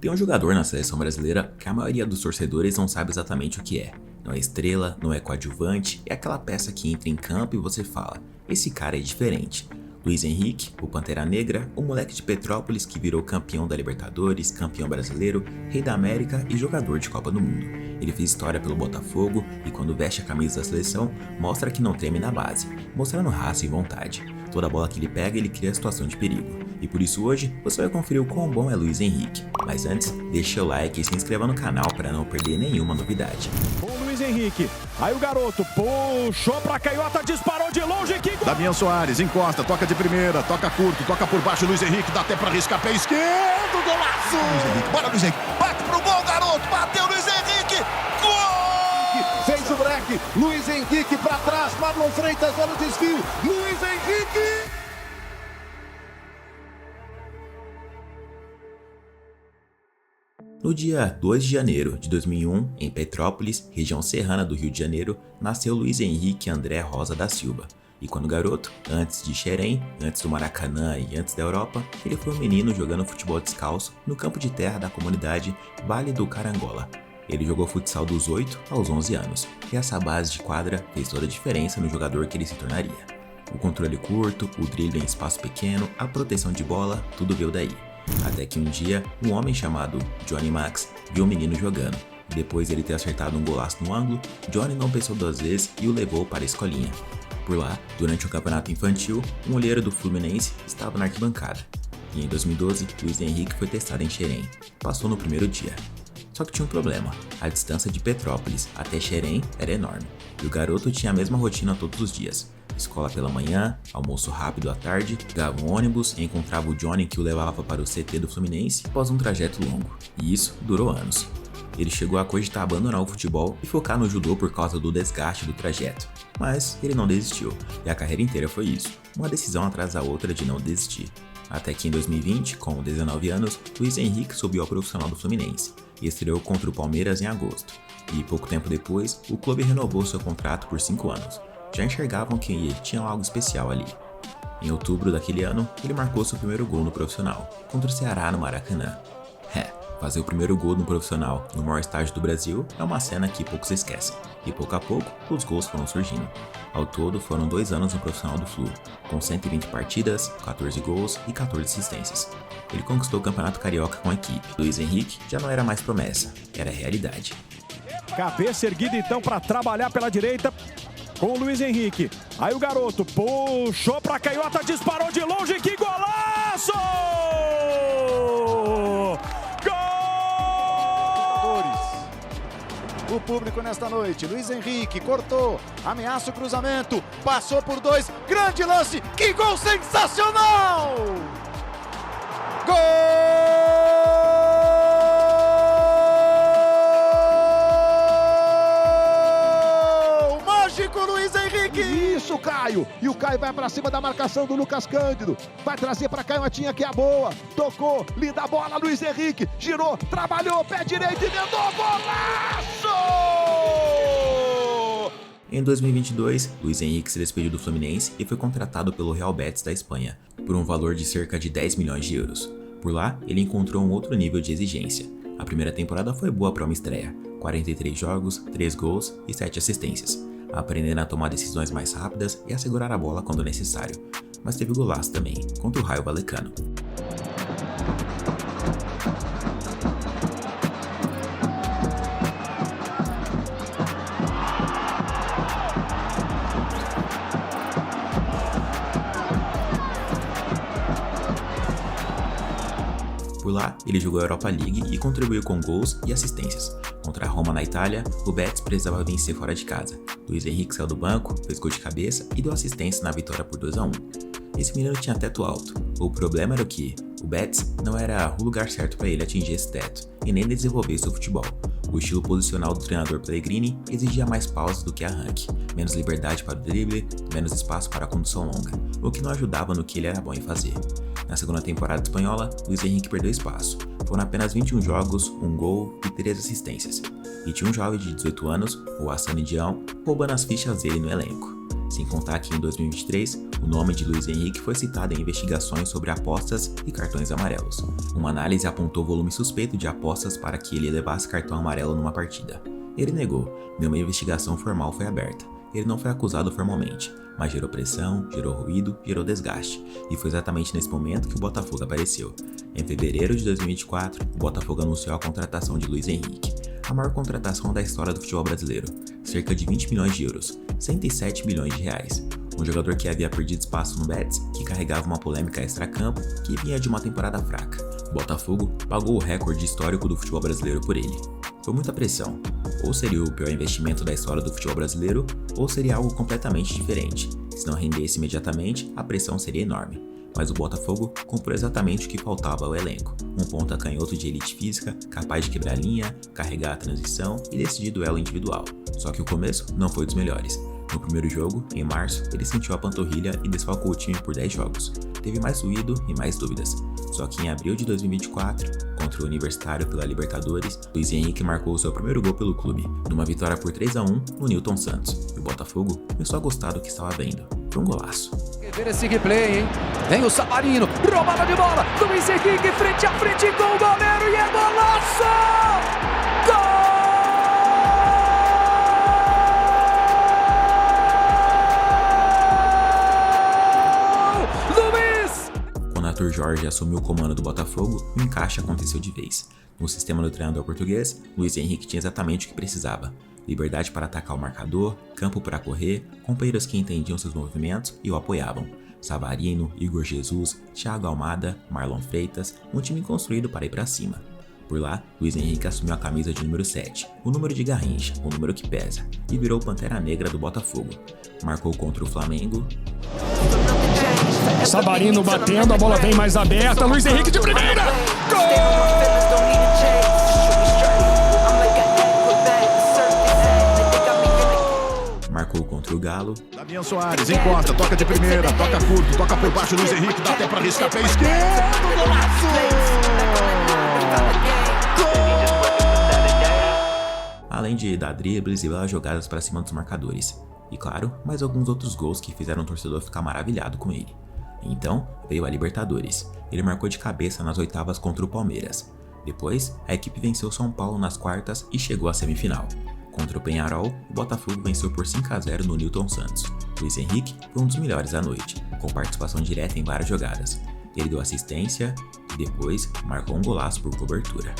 Tem um jogador na seleção brasileira que a maioria dos torcedores não sabe exatamente o que é. Não é estrela, não é coadjuvante, é aquela peça que entra em campo e você fala, esse cara é diferente. Luiz Henrique, o Pantera Negra, o moleque de Petrópolis que virou campeão da Libertadores, campeão brasileiro, rei da América e jogador de Copa do Mundo. Ele fez história pelo Botafogo e quando veste a camisa da seleção, mostra que não treme na base, mostrando raça e vontade. Toda bola que ele pega, ele cria situação de perigo. E por isso hoje, você vai conferir o quão bom é Luiz Henrique. Mas antes, deixa o like e se inscreva no canal para não perder nenhuma novidade. O Luiz Henrique, aí o garoto puxou pra canhota, disparou de longe, que gol! Damian Soares encosta, toca de primeira, toca curto, toca por baixo, Luiz Henrique, dá até pra arriscar pé esquerdo, golaço! Luiz Henrique, bora Luiz Henrique, bate pro gol, garoto, bateu Luiz Henrique, gol! Fez o break, Luiz Henrique pra trás, Marlon Freitas, olha o desvio, Luiz Henrique! No dia 2 de janeiro de 2001, em Petrópolis, região serrana do Rio de Janeiro, nasceu Luiz Henrique André Rosa da Silva. E quando garoto, antes de Xerém, antes do Maracanã e antes da Europa, ele foi um menino jogando futebol descalço no campo de terra da comunidade Vale do Carangola. Ele jogou futsal dos 8 aos 11 anos, e essa base de quadra fez toda a diferença no jogador que ele se tornaria. O controle curto, o drible em espaço pequeno, a proteção de bola, tudo veio daí. Até que um dia, um homem chamado Johnny Max viu o menino jogando. Depois de ele ter acertado um golaço no ângulo, Johnny não pensou duas vezes e o levou para a escolinha. Por lá, durante o campeonato infantil, um olheiro do Fluminense estava na arquibancada. E em 2012, Luiz Henrique foi testado em Xerém. Passou no primeiro dia. Só que tinha um problema, a distância de Petrópolis até Xerém era enorme. E o garoto tinha a mesma rotina todos os dias. Escola pela manhã, almoço rápido à tarde, pegava um ônibus e encontrava o Johnny que o levava para o CT do Fluminense após um trajeto longo. E isso durou anos. Ele chegou a cogitar abandonar o futebol e focar no judô por causa do desgaste do trajeto. Mas ele não desistiu, e a carreira inteira foi isso, uma decisão atrás da outra de não desistir. Até que em 2020, com 19 anos, Luiz Henrique subiu ao profissional do Fluminense e estreou contra o Palmeiras em agosto. E pouco tempo depois, o clube renovou seu contrato por 5 anos. Já enxergavam que ele tinha algo especial ali. Em outubro daquele ano, ele marcou seu primeiro gol no profissional, contra o Ceará no Maracanã. Fazer o primeiro gol no profissional no maior estádio do Brasil é uma cena que poucos esquecem, e pouco a pouco os gols foram surgindo. Ao todo foram 2 anos no profissional do Flu, com 120 partidas, 14 gols e 14 assistências. Ele conquistou o Campeonato Carioca com a equipe. Luiz Henrique já não era mais promessa, era realidade. Cabeça erguida então para trabalhar pela direita com o Luiz Henrique. Aí o garoto puxou pra canhota, disparou de longe, que golaço! O público nesta noite, Luiz Henrique cortou, ameaça o cruzamento, passou por 2, grande lance, que gol sensacional! Gol! Mágico Luiz Henrique! Isso, Caio! E o Caio vai pra cima da marcação do Lucas Cândido, vai trazer pra canhotinha que é a boa, tocou, linda bola, Luiz Henrique, girou, trabalhou, pé direito e emendou, golaço! Em 2022, Luiz Henrique se despediu do Fluminense e foi contratado pelo Real Betis da Espanha, por um valor de cerca de 10 milhões de euros. Por lá, ele encontrou um outro nível de exigência. A primeira temporada foi boa para uma estreia, 43 jogos, 3 gols e 7 assistências, aprendendo a tomar decisões mais rápidas e a segurar a bola quando necessário. Mas teve golaço também, contra o Raio Vallecano. Por lá, ele jogou a Europa League e contribuiu com gols e assistências. Contra a Roma na Itália, o Betis precisava vencer fora de casa. Luiz Henrique saiu do banco, fez gol de cabeça e deu assistência na vitória por 2-1. Esse menino tinha teto alto. O problema era que o Betis não era o lugar certo para ele atingir esse teto e nem desenvolver seu futebol. O estilo posicional do treinador Pellegrini exigia mais pausas do que arranque, menos liberdade para o drible, menos espaço para a condução longa, o que não ajudava no que ele era bom em fazer. Na segunda temporada espanhola, Luiz Henrique perdeu espaço. Foram apenas 21 jogos, 1 gol e 3 assistências. E tinha um jovem de 18 anos, o Hassani Dião, roubando as fichas dele no elenco. Sem contar que em 2023, o nome de Luiz Henrique foi citado em investigações sobre apostas e cartões amarelos. Uma análise apontou volume suspeito de apostas para que ele levasse cartão amarelo numa partida. Ele negou, nenhuma investigação formal foi aberta. Ele não foi acusado formalmente, mas gerou pressão, gerou ruído, gerou desgaste, e foi exatamente nesse momento que o Botafogo apareceu. Em fevereiro de 2024, o Botafogo anunciou a contratação de Luiz Henrique, a maior contratação da história do futebol brasileiro, cerca de 20 milhões de euros, 107 milhões de reais. Um jogador que havia perdido espaço no Betis, que carregava uma polêmica extracampo, que vinha de uma temporada fraca. O Botafogo pagou o recorde histórico do futebol brasileiro por ele. Foi muita pressão. Ou seria o pior investimento da história do futebol brasileiro, ou seria algo completamente diferente. Se não rendesse imediatamente, a pressão seria enorme. Mas o Botafogo comprou exatamente o que faltava ao elenco. Um ponta canhoto de elite física, capaz de quebrar a linha, carregar a transição e decidir duelo individual. Só que o começo não foi dos melhores. No primeiro jogo, em março, ele sentiu a panturrilha e desfalcou o time por 10 jogos. Teve mais ruído e mais dúvidas. Só que em abril de 2024, contra o Universitário pela Libertadores, Luiz Henrique marcou seu primeiro gol pelo clube, numa vitória por 3-1 no Newton Santos. E o Botafogo começou a gostar do que estava vendo. Foi um golaço. Ver esse replay, hein? Vem o Savarino, roubada de bola, Luiz Henrique frente a frente com o goleiro e é golaço! Gol! Quando Arthur Jorge assumiu o comando do Botafogo, o encaixe aconteceu de vez. No sistema do treinador português, Luiz Henrique tinha exatamente o que precisava. Liberdade para atacar o marcador, campo para correr, companheiros que entendiam seus movimentos e o apoiavam. Savarino, Igor Jesus, Thiago Almada, Marlon Freitas, um time construído para ir para cima. Por lá, Luiz Henrique assumiu a camisa de número 7, o número de Garrincha, o número que pesa, e virou o Pantera Negra do Botafogo. Marcou contra o Flamengo. Savarino batendo, a bola vem mais aberta, Luiz Henrique de primeira! Gol! Marcou contra o Galo. Damian Soares encosta, toca de primeira, toca curto, toca por baixo, Luiz Henrique dá até para arriscar pé esquerdo, golaço! Além de dar dribles e belas jogadas para cima dos marcadores. E claro, mais alguns outros gols que fizeram o torcedor ficar maravilhado com ele. Então, veio a Libertadores. Ele marcou de cabeça nas oitavas contra o Palmeiras. Depois, a equipe venceu São Paulo nas quartas e chegou à semifinal. Contra o Peñarol, o Botafogo venceu por 5-0 no Newton Santos. Luiz Henrique foi um dos melhores da noite, com participação direta em várias jogadas. Ele deu assistência e depois marcou um golaço por cobertura.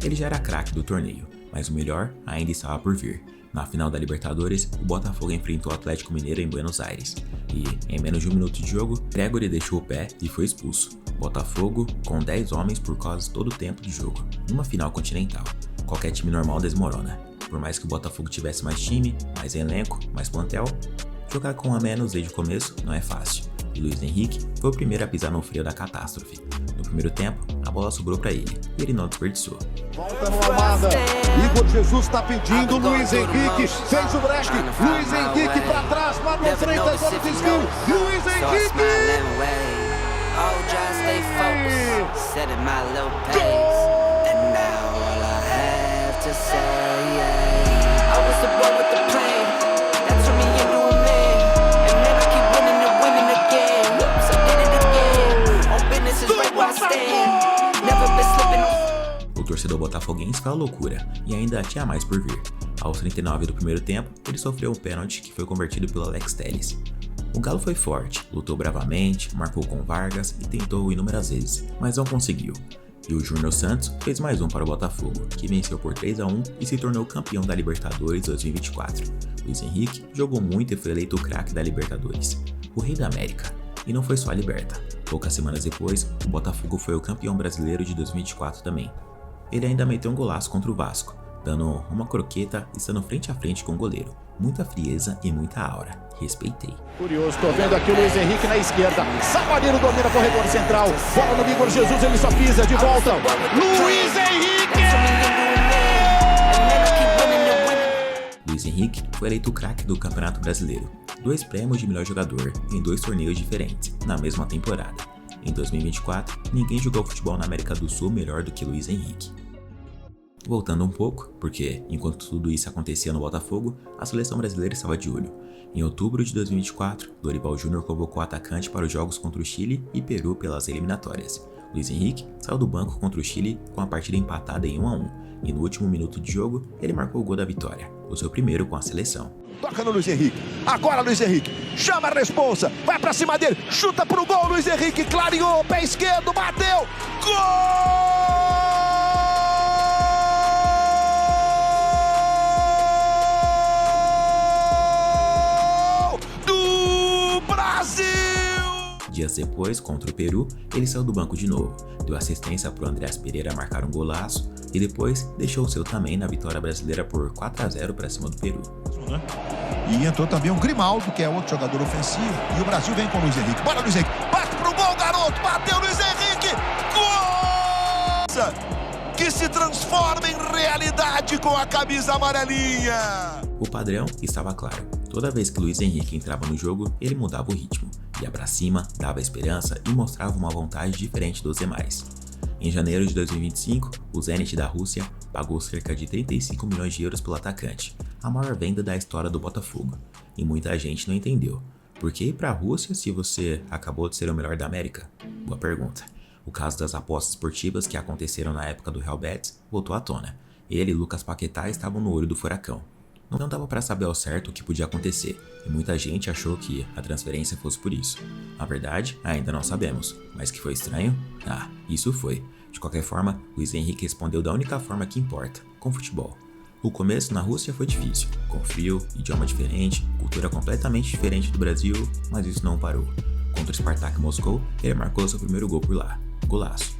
Ele já era craque do torneio, mas o melhor ainda estava por vir. Na final da Libertadores, o Botafogo enfrentou o Atlético Mineiro em Buenos Aires. E, em menos de um minuto de jogo, Gregory deixou o pé e foi expulso. Botafogo com 10 homens por quase todo o tempo de jogo, numa final continental. Qualquer time normal desmorona. Por mais que o Botafogo tivesse mais time, mais elenco, mais plantel, jogar com a menos desde o começo não é fácil. E Luiz Henrique foi o primeiro a pisar no freio da catástrofe. No primeiro tempo, a bola sobrou para ele e ele não desperdiçou. Volta no Almada, Igor Jesus está pedindo, Luiz Henrique fez o break, Luiz Henrique para trás, Marlon Freitas, olha o desvio, Luiz Henrique! O torcedor botafoguense foi a loucura, e ainda tinha mais por vir. Aos 39 do primeiro tempo, ele sofreu um pênalti que foi convertido pelo Alex Telles. O Galo foi forte, lutou bravamente, marcou com Vargas e tentou inúmeras vezes, mas não conseguiu. E o Júnior Santos fez mais um para o Botafogo, que venceu por 3-1 e se tornou campeão da Libertadores 2024. Luiz Henrique jogou muito e foi eleito o craque da Libertadores, o Rei da América. E não foi só a Liberta. Poucas semanas depois, o Botafogo foi o campeão brasileiro de 2024 também. Ele ainda meteu um golaço contra o Vasco, dando uma croqueta e estando frente a frente com o goleiro. Muita frieza e muita aura. Respeitei. Curioso, tô vendo aqui o Luiz Henrique na esquerda. Savarino domina corredor central. Bola no Igor Jesus, ele só pisa de volta. Luiz Henrique! Luiz Henrique foi eleito o craque do Campeonato Brasileiro, 2 prêmios de melhor jogador em 2 torneios diferentes, na mesma temporada. Em 2024, ninguém jogou futebol na América do Sul melhor do que Luiz Henrique. Voltando um pouco, porque enquanto tudo isso acontecia no Botafogo, a seleção brasileira estava de olho. Em outubro de 2024, Dorival Júnior convocou o atacante para os jogos contra o Chile e Peru pelas eliminatórias. Luiz Henrique saiu do banco contra o Chile com a partida empatada em 1-1, e no último minuto de jogo, ele marcou o gol da vitória, o seu primeiro com a seleção. Toca no Luiz Henrique, agora Luiz Henrique, chama a responsa, vai pra cima dele, chuta pro gol, Luiz Henrique, clareou, pé esquerdo, bateu, gol! Dias depois, contra o Peru, ele saiu do banco de novo, deu assistência para o Andrés Pereira marcar um golaço e depois deixou o seu também na vitória brasileira por 4-0 para cima do Peru. E entrou também o Grimaldo, que é outro jogador ofensivo, e o Brasil vem com o Luiz Henrique. Bora, Luiz Henrique, bate pro gol, garoto, bateu Luiz Henrique, gol! Que se transforma em realidade com a camisa amarelinha. O padrão estava claro, toda vez que Luiz Henrique entrava no jogo, ele mudava o ritmo. Ia pra cima, dava esperança e mostrava uma vontade diferente dos demais. Em janeiro de 2025, o Zenit da Rússia pagou cerca de 35 milhões de euros pelo atacante, a maior venda da história do Botafogo. E muita gente não entendeu. Por que ir pra Rússia se você acabou de ser o melhor da América? Boa pergunta. O caso das apostas esportivas que aconteceram na época do Real Betis voltou à tona. Ele e Lucas Paquetá estavam no olho do furacão. Não dava para saber ao certo o que podia acontecer, e muita gente achou que a transferência fosse por isso. Na verdade, ainda não sabemos, mas que foi estranho? Ah, isso foi. De qualquer forma, Luiz Henrique respondeu da única forma que importa, com futebol. O começo na Rússia foi difícil, com frio, idioma diferente, cultura completamente diferente do Brasil, mas isso não parou. Contra o Spartak Moscou, ele marcou seu primeiro gol por lá. Golaço.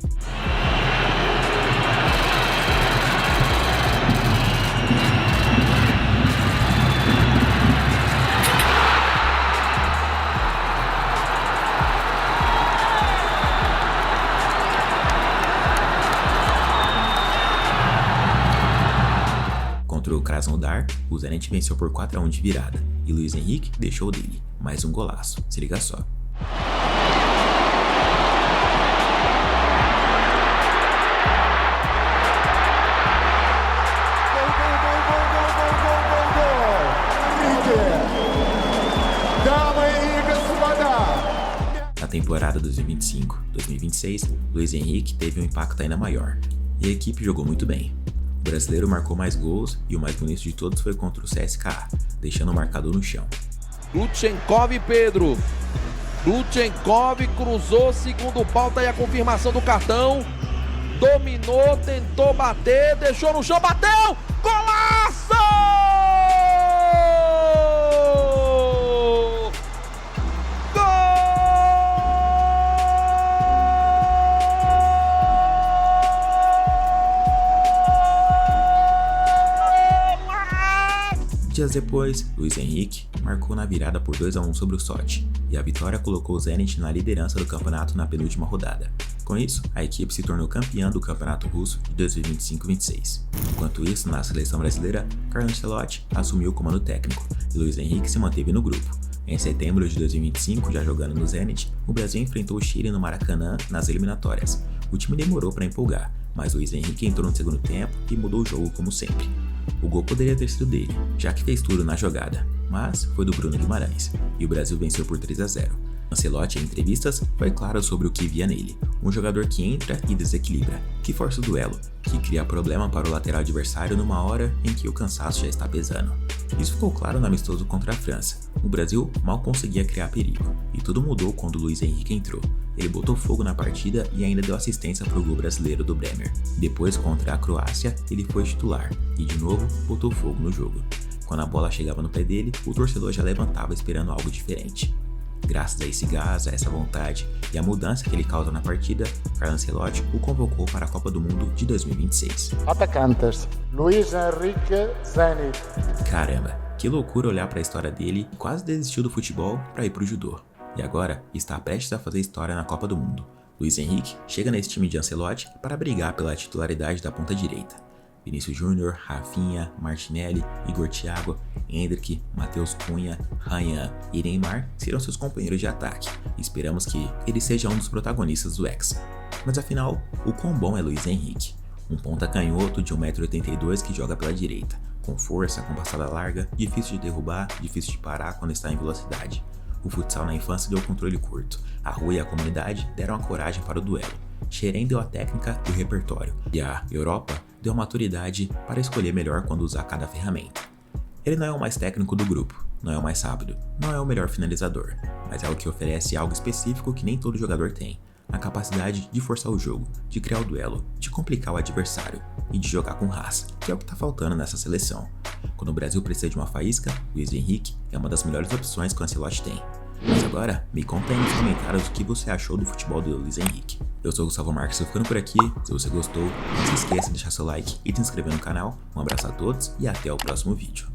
Contra o Krasnodar, o Zenit venceu por 4-1 de virada, e Luiz Henrique deixou dele, mais um golaço, se liga só. Na temporada 2025-2026, Luiz Henrique teve um impacto ainda maior, e a equipe jogou muito bem. O brasileiro marcou mais gols e o mais bonito de todos foi contra o CSKA, deixando o marcador no chão. Lutchenkov, Pedro. Lutchenkov cruzou, segundo pau, tá aí a confirmação do cartão. Dominou, tentou bater, deixou no chão, bateu! Golaço! Dias depois, Luiz Henrique marcou na virada por 2-1 sobre o Sochi, e a vitória colocou o Zenit na liderança do campeonato na penúltima rodada. Com isso, a equipe se tornou campeã do Campeonato Russo de 2025-26. Enquanto isso, na seleção brasileira, Carlo Ancelotti assumiu o comando técnico e Luiz Henrique se manteve no grupo. Em setembro de 2025, já jogando no Zenit, o Brasil enfrentou o Chile no Maracanã nas eliminatórias. O time demorou para empolgar, mas Luiz Henrique entrou no segundo tempo e mudou o jogo como sempre. O gol poderia ter sido dele, já que fez tudo na jogada, mas foi do Bruno Guimarães, e o Brasil venceu por 3-0. Ancelotti, em entrevistas, foi claro sobre o que via nele, um jogador que entra e desequilibra, que força o duelo, que cria problema para o lateral adversário numa hora em que o cansaço já está pesando. Isso ficou claro no amistoso contra a França. O Brasil mal conseguia criar perigo, e tudo mudou quando Luiz Henrique entrou. Ele botou fogo na partida e ainda deu assistência para o gol brasileiro do Bremer. Depois, contra a Croácia, ele foi titular e de novo botou fogo no jogo. Quando a bola chegava no pé dele, o torcedor já levantava esperando algo diferente. Graças a esse gás, a essa vontade e a mudança que ele causa na partida, Carlo Ancelotti o convocou para a Copa do Mundo de 2026. Atacantes, Luiz Henrique, Zenit. Caramba, que loucura olhar para a história dele e quase desistiu do futebol para ir pro judô. E agora está prestes a fazer história na Copa do Mundo. Luiz Henrique chega nesse time de Ancelotti para brigar pela titularidade da ponta direita. Vinícius Júnior, Rafinha, Martinelli, Igor Thiago, Endrick, Matheus Cunha, Ryan e Neymar serão seus companheiros de ataque. Esperamos que ele seja um dos protagonistas do Hexa. Mas afinal, o quão bom é Luiz Henrique? Um ponta canhoto de 1,82 m que joga pela direita, com força, com passada larga, difícil de derrubar, difícil de parar quando está em velocidade. O futsal na infância deu controle curto, a rua e a comunidade deram a coragem para o duelo. Xerém deu a técnica e o repertório, e a Europa deu a maturidade para escolher melhor quando usar cada ferramenta. Ele não é o mais técnico do grupo, não é o mais rápido, não é o melhor finalizador, mas é o que oferece algo específico que nem todo jogador tem: a capacidade de forçar o jogo, de criar o duelo, de complicar o adversário e de jogar com raça, que é o que está faltando nessa seleção. Quando o Brasil precisa de uma faísca, Luiz Henrique é uma das melhores opções que o Ancelotti tem. Mas agora, me conta aí nos comentários o que você achou do futebol do Luiz Henrique. Eu sou o Gustavo Marques, estou ficando por aqui. Se você gostou, não se esqueça de deixar seu like e de se inscrever no canal. Um abraço a todos e até o próximo vídeo.